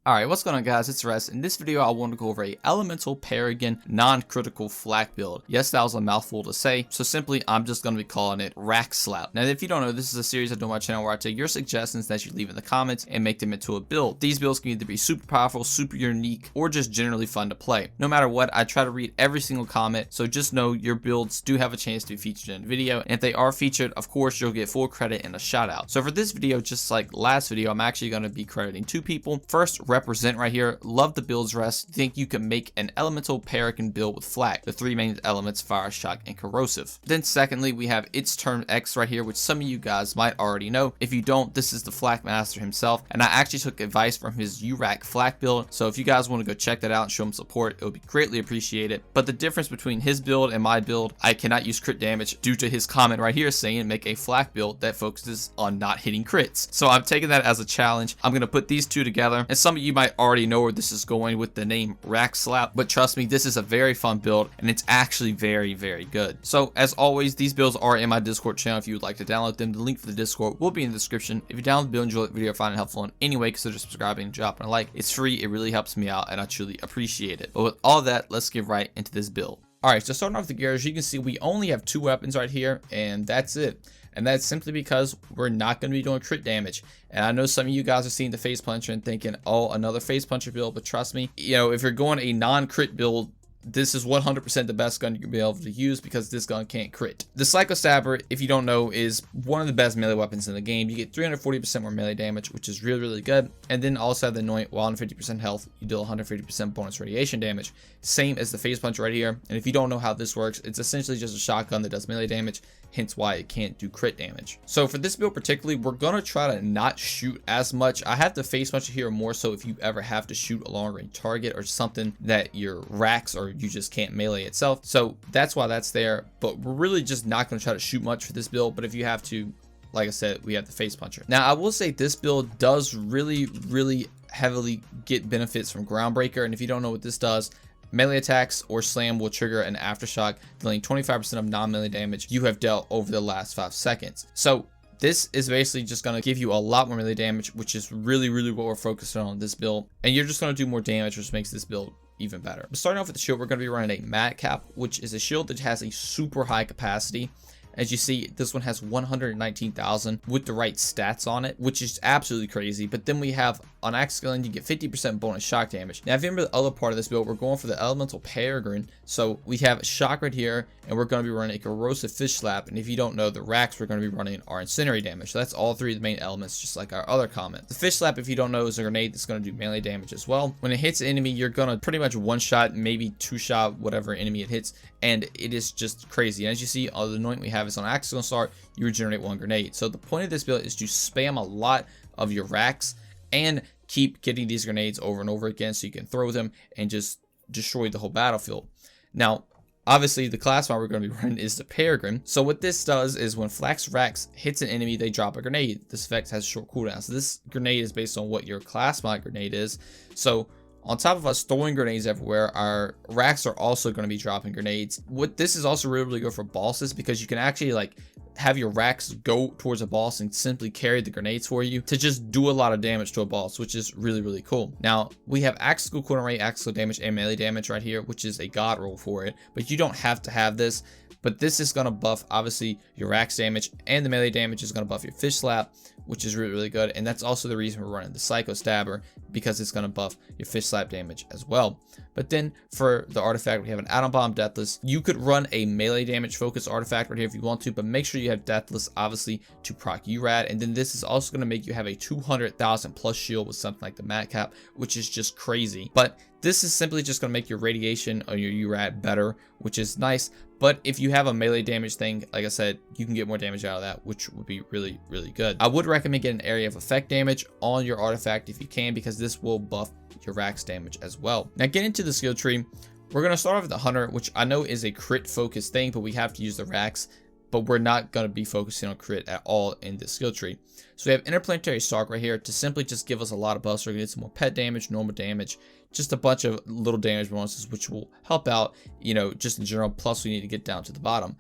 Alright, what's going on guys, it's Rest. In this video I want to go over a elemental Peregrine non-critical flak build. Yes, that was a mouthful to say, so simply I'm just going to be calling it Rack Slap. Now if you don't know, this is a series I do on my channel where I take your suggestions that you leave in the comments and make them into a build. These builds can either be super powerful, super unique, or just generally fun to play. No matter what, I try to read every single comment, so just know your builds do have a chance to be featured in the video, and if they are featured, of course you'll get full credit and a shout out. So for this video, just like last video, I'm actually going to be crediting two people. First, Represent right here, love the builds. Rest, think you can make an elemental Peregrine build with flak, the three main elements, fire, shock, and corrosive. Then secondly, we have It's Turn X right here, which some of you guys might already know. If you don't, this is the flak master himself, and I actually took advice from his URAC flak build, so if you guys want to go check that out and show him support, it would be greatly appreciated. But the difference between his build and my build, I cannot use crit damage due to his comment right here saying make a flak build that focuses on not hitting crits. So I'm taking that as a challenge. I'm going to put these two together, and some of you might already know where this is going with the name Rack Slap, but trust me, this is a very fun build and it's actually very good. So as always, these builds are in my Discord channel if you would like to download them. The link for the Discord will be in the description. If you download the build and enjoy the video or find it helpful in any way, consider subscribing and dropping a like. It's free, it really helps me out, and I truly appreciate it. But with all that, let's get right into this build. Alright, so starting off with the gears, you can see we only have two weapons right here, and that's it. And that's simply because we're not going to be doing crit damage. And I know some of you guys are seeing the face puncher and thinking, oh, another face puncher build, but trust me, you know, if you're going a non-crit build, this is 100% the best gun you'll be able to use because this gun can't crit. The Psycho Stabber, if you don't know, is one of the best melee weapons in the game. You get 340% more melee damage, which is really good. And then also have the Anoint, while on 50% health, you deal 150% bonus radiation damage. Same as the face punch right here. And if you don't know how this works, it's essentially just a shotgun that does melee damage, hence why it can't do crit damage. So for this build particularly, we're gonna try to not shoot as much. I have the face punch here more so if you ever have to shoot a long range target or something that your racks or you just can't melee itself. So that's why that's there, but we're really just not going to try to shoot much for this build. But if you have to, like I said, we have the face puncher. Now I will say this build does really heavily get benefits from Groundbreaker, and if you don't know what this does, melee attacks or slam will trigger an aftershock, dealing 25% of non-melee damage you have dealt over the last 5 seconds. So this is basically just going to give you a lot more melee damage, which is really what we're focused on this build, and you're just going to do more damage, which makes this build even better. But starting off with the shield, we're going to be running a Madcap, which is a shield that has a super high capacity. As you see, this one has 119,000 with the right stats on it, which is absolutely crazy. But then we have on axe gun, you get 50% bonus shock damage. Now if you remember the other part of this build, we're going for the elemental Peregrine, so we have shock right here, and we're going to be running a corrosive fish slap. And if you don't know, the racks we're going to be running are incendiary damage. So that's all three of the main elements, just like our other comment. The fish slap, if you don't know, is a grenade that's going to do melee damage as well. When it hits an enemy, you're going to pretty much one shot, maybe two shot whatever enemy it hits, and it is just crazy. And as you see, the anoint we have is on axe gun start, you regenerate one grenade. So the point of this build is to spam a lot of your racks and keep getting these grenades over and over again so you can throw them and just destroy the whole battlefield. Now obviously the class mod we're going to be running is the Peregrine. So what this does is when Flax Racks hits an enemy, they drop a grenade. This effect has a short cooldown, so this grenade is based on what your class mod grenade is. So on top of us throwing grenades everywhere, our racks are also going to be dropping grenades. What this is also really good for bosses, because you can actually like have your racks go towards a boss and simply carry the grenades for you to just do a lot of damage to a boss, which is really cool. Now we have axial cooldown rate, axial damage, and melee damage right here, which is a god roll for it, but you don't have to have this. But this is going to buff obviously your racks damage, and the melee damage is going to buff your fish slap, which is really good. And that's also the reason we're running the Psycho Stabber, because it's going to buff your fish slap damage as well. But then for the artifact, we have an Atom Bomb Deathless. You could run a melee damage focus artifact right here if you want to, but make sure you have Deathless obviously to proc URAD. And then this is also going to make you have a 200,000 plus shield with something like the Madcap, which is just crazy. But this is simply just going to make your radiation or your URAD better, which is nice. But if you have a melee damage thing, like I said, you can get more damage out of that, which would be really good. I would recommend getting an area of effect damage on your artifact if you can, because this will buff your racks damage as well. Now getting into the skill tree, we're going to start off with the Hunter, which I know is a crit focused thing, but we have to use the racks. But we're not going to be focusing on crit at all in this skill tree. So we have Interplanetary Stalk right here to simply just give us a lot of buffs. We're going to get some more pet damage, normal damage, just a bunch of little damage bonuses, which will help out, you know, just in general. Plus we need to get down to the bottom.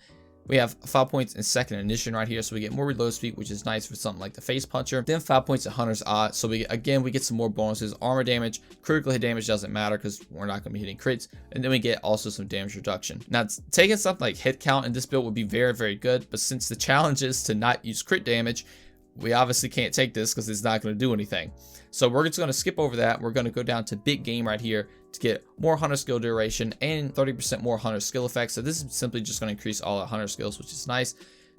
We have 5 points in second ignition right here, so we get more reload speed, which is nice for something like the face puncher. Then 5 points in hunter's eye, so we get some more bonuses. Armor damage, critical hit damage doesn't matter because we're not going to be hitting crits, and then we get also some damage reduction. Now taking something like hit count in this build would be very, very good, but since the challenge is to not use crit damage, we obviously can't take this because it's not going to do anything. So we're just going to skip over that. We're going to go down to big game right here to get more hunter skill duration and 30% more hunter skill effects. So this is simply just going to increase all our hunter skills, which is nice.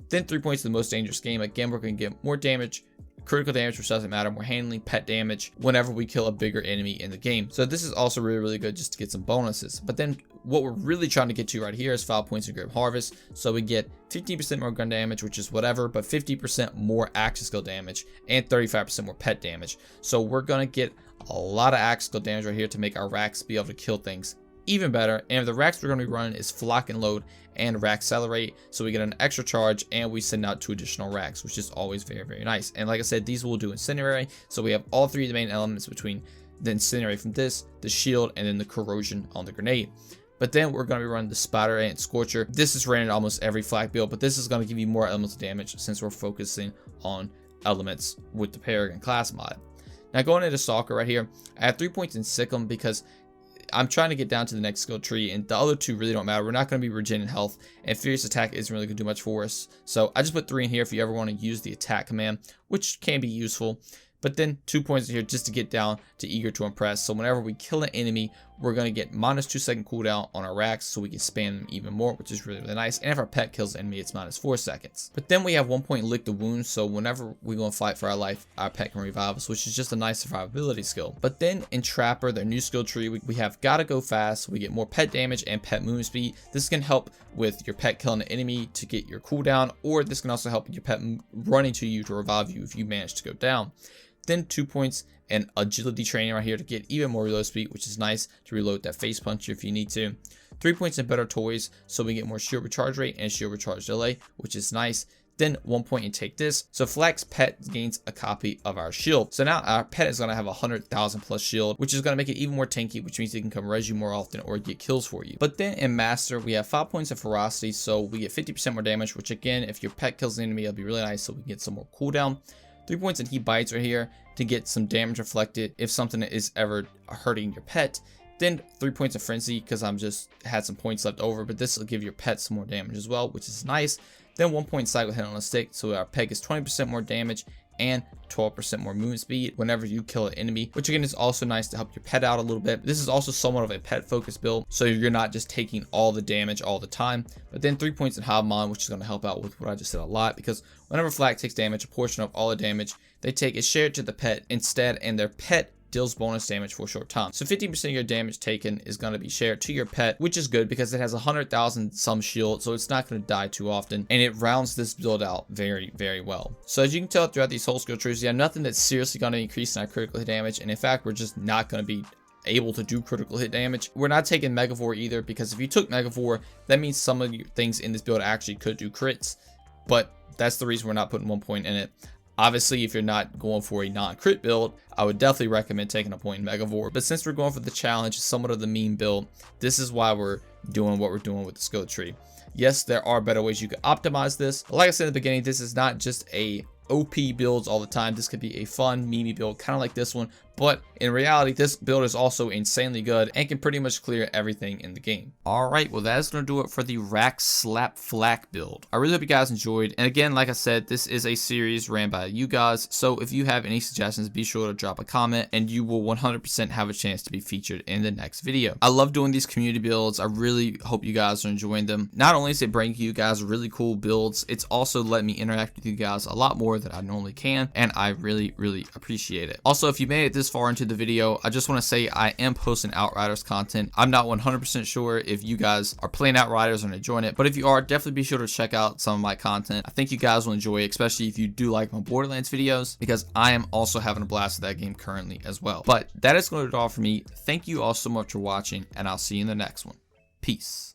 Then 3 points to the most dangerous game. Again, we're going to get more damage, critical damage, which doesn't matter, more handling, pet damage whenever we kill a bigger enemy in the game. So this is also really, really good just to get some bonuses. But then what we're really trying to get to right here is 5 points in grip harvest. So we get 15% more gun damage, which is whatever, but 50% more axe skill damage and 35% more pet damage. So we're going to get a lot of axe skill damage right here to make our racks be able to kill things even better. And the racks we're going to be running is flock and load and rack accelerate, so we get an extra charge and we send out 2 additional racks, which is always very, very nice. And like I said, these will do incendiary, so we have all 3 of the main elements between the incendiary from this, the shield, and then the corrosion on the grenade. But then we're going to be running the Spider Ant Scorcher. This is ran in almost every flak build, but this is going to give you more elemental damage since we're focusing on elements with the Peregrine class mod. Now going into Stalker right here, I have 3 points in Sick'em because I'm trying to get down to the next skill tree, and the other 2 really don't matter. We're not going to be regenerating health, and Fierce Attack isn't really going to do much for us. So I just put 3 in here if you ever want to use the attack command, which can be useful. But then 2 points in here just to get down to Eager to Impress. So whenever we kill an enemy, we're going to get minus 2 second cooldown on our racks, so we can spam them even more, which is really, really nice. And if our pet kills the enemy, it's minus 4 seconds. But then we have 1 point Lick the Wound, so whenever we go and fight for our life, our pet can revive us, which is just a nice survivability skill. But then in Trapper, their new skill tree, we have Gotta Go Fast. We get more pet damage and pet movement speed. This can help with your pet killing an enemy to get your cooldown, or this can also help your pet running to you to revive you if you manage to go down. Then 2 points and agility training right here to get even more reload speed, which is nice to reload that face puncher if you need to. 3 points in better toys, so we get more shield recharge rate and shield recharge delay, which is nice. Then 1 point in Take This. So Flak's pet gains a copy of our shield. So now our pet is going to have 100,000 plus shield, which is going to make it even more tanky, which means it can come res you more often or get kills for you. But then in Master, we have 5 points of ferocity, so we get 50% more damage, which again, if your pet kills an enemy, it'll be really nice, so we can get some more cooldown. 3 points in Heat Bites right here to get some damage reflected if something is ever hurting your pet. Then 3 points of Frenzy because I'm just had some points left over, but this will give your pet some more damage as well, which is nice. Then 1 point Cycle Hit on a Stick, so our pet gets 20% more damage and 12% more movement speed whenever you kill an enemy, which again is also nice to help your pet out a little bit. This is also somewhat of a pet focused build, so you're not just taking all the damage all the time. But then 3 points in Hobmon, which is going to help out with what I just said a lot, because whenever Flak takes damage, a portion of all the damage they take is shared to the pet instead, and their pet deals bonus damage for a short time. So 50% of your damage taken is going to be shared to your pet, which is good because it has 100,000 some shield, so it's not going to die too often, and it rounds this build out very, very well. So as you can tell throughout these whole skill trees, you have nothing that's seriously going to increase in our critical hit damage, and in fact, we're just not going to be able to do critical hit damage. We're not taking Megavore either, because if you took Megavore, that means some of your things in this build actually could do crits, but that's the reason we're not putting 1 point in it. Obviously, if you're not going for a non-crit build, I would definitely recommend taking a point in Megavore. But since we're going for the challenge, somewhat of the meme build, this is why we're doing what we're doing with the skill tree. Yes, there are better ways you could optimize this. But like I said in the beginning, this is not just a OP builds all the time. This could be a fun meme build, kind of like this one. But in reality, this build is also insanely good and can pretty much clear everything in the game. Alright, well that is going to do it for the Rack Slap Flak build. I really hope you guys enjoyed. And again, like I said, this is a series ran by you guys. So if you have any suggestions, be sure to drop a comment and you will 100% have a chance to be featured in the next video. I love doing these community builds. I really hope you guys are enjoying them. Not only is it bringing you guys really cool builds, it's also letting me interact with you guys a lot more than I normally can. And I really, really appreciate it. Also, if you made it this far into the video, I just want to say I am posting Outriders content. I'm not 100% sure if you guys are playing Outriders and enjoying it, but if you are, definitely be sure to check out some of my content. I think you guys will enjoy it, especially if you do like my Borderlands videos, because I am also having a blast with that game currently as well. But that is going to do it all for me. Thank you all so much for watching, and I'll see you in the next one. Peace.